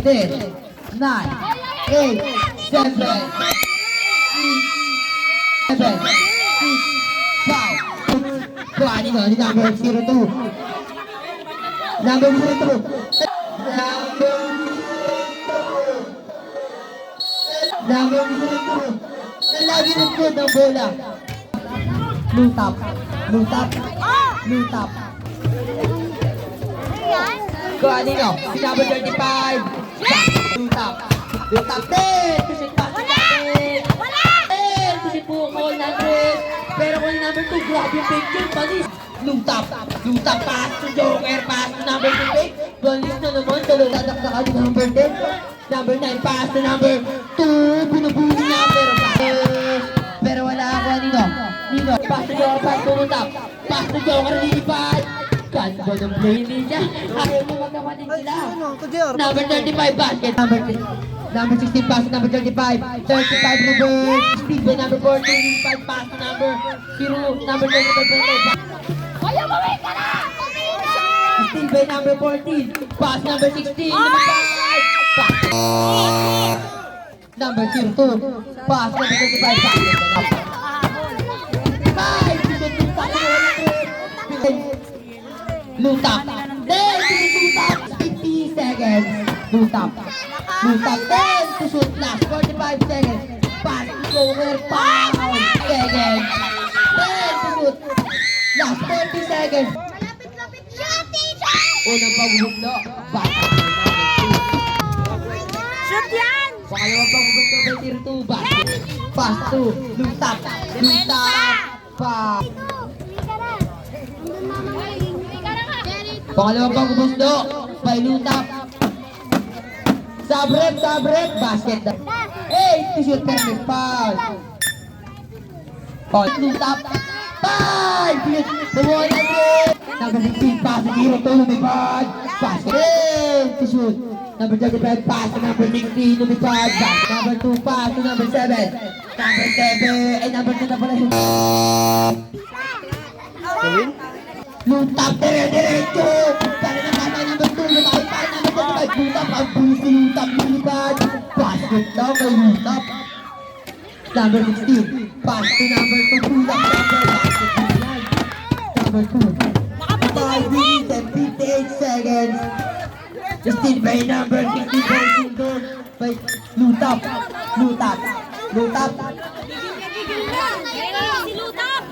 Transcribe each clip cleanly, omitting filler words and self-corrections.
10, 9, 8, 7, 6, 7, 6, 5. Kuhanin ko, number 02. Number 02. Number 02. Lagi ng good ng bola. Lutap. Lutap. Lutap. Kuhanin ko, si number 35. Lutap. Lutap 10. Pusit pa. Wala! 10. Pusit po ko, number. Pero kung number 2, grabe yung picture. Panis. Lutap. Lutap. Pass to Joker. Pass to number 2. Balis na naman. Tuloy dadakdakan ni number 10. Number 9. Pass to number 2. Binubuli niya. Pero wala ako. Nino. Pass to Joker. Pass to Lutap. Pass to Joker. Lilipad. Ganda ng play niya. Ayaw mo magkamatin sila. Number 35. Basket. Number 16 pass to number 35. 35 reverse. Steve by number 14. 5 pass to number 0. Number 35. Kuya, mawin ka na! Steve by number 14. Pass number 16. Number 5. Pass. Number 02. Pass number 35. Pass. 5. Lutap. Then, lutap. 50 seconds. Lutap. Lutap. Then, to shoot last. 45 seconds. Pass. Over. Foul. Seconds. Then, to shoot last. 40 seconds. Malapit-lapit siya! Teacher! Unang pagbubundo. Pass. Shoot yan! Pangalawang pagbubundo. By 02. Basket. Pass to. Lutap. Lutap. Pass. Pangalawang pagbubundo. By lutap. Sabrep, basket. 8 to shoot, perfect foul. Foul, lutap. 5 to shoot, the 100. Number 16, pass to Hero, lumipad. Basket. 8 to shoot. Number 35, pass to number 16, lumipad. Basket. Number 2, pass to number 7. Number 7, ay number 2 na pala shoot. Lutap, dire-diretso. Para na tama number 2, lumipad pa number 35. Lutap, ang pulis ni lutap, lumipad. Basket daw kay lutap. Number 16, pass to number 2, lutap, basket lumipad. Number 2, 5 minutes and 58 seconds. Still by number 16, by lutap, lutap, lutap. Si Lutap!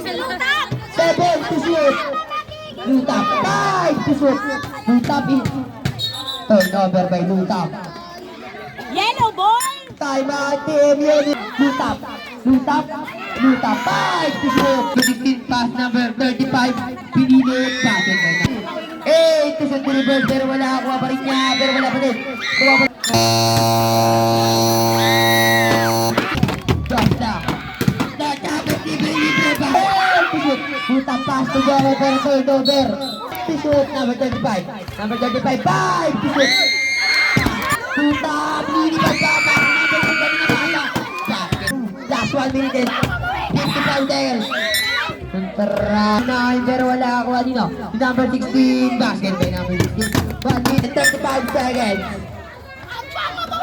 Si Lutap! 7 to shoot. Lutap, 5 to shoot. Lutap in. Turnover by lutap. Yellow ball! Time out, team unit. Lutap, lutap, lutap, 5 to shoot. 16 pass number 35. Pinilit, basket by na. 8 to shoot to reverse. Pero wala, kuha pa rin niya. Pero wala pa din. Kuha pa rin. Drop na. Dapat libre ba? 8 to shoot. Lutap, pass to Joker, pero turnover. To shoot, number 35. Number 35, 5 to shoot. Lutap, lilipad pa. Number 2, galing na bata. Basket. Last 1 minute and 55 seconds. Kontra 9, pero wala ako. Adino. Number 16, basket by number 16. 1 minute, 35 seconds.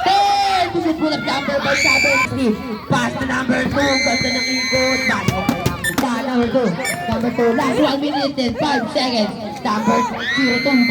10 to shoot, pull up jumper by number 16. Pass to number 2, ganda ng ikot. Basket by number 2. Number 2, last 1 minute and 5 seconds. Number 02,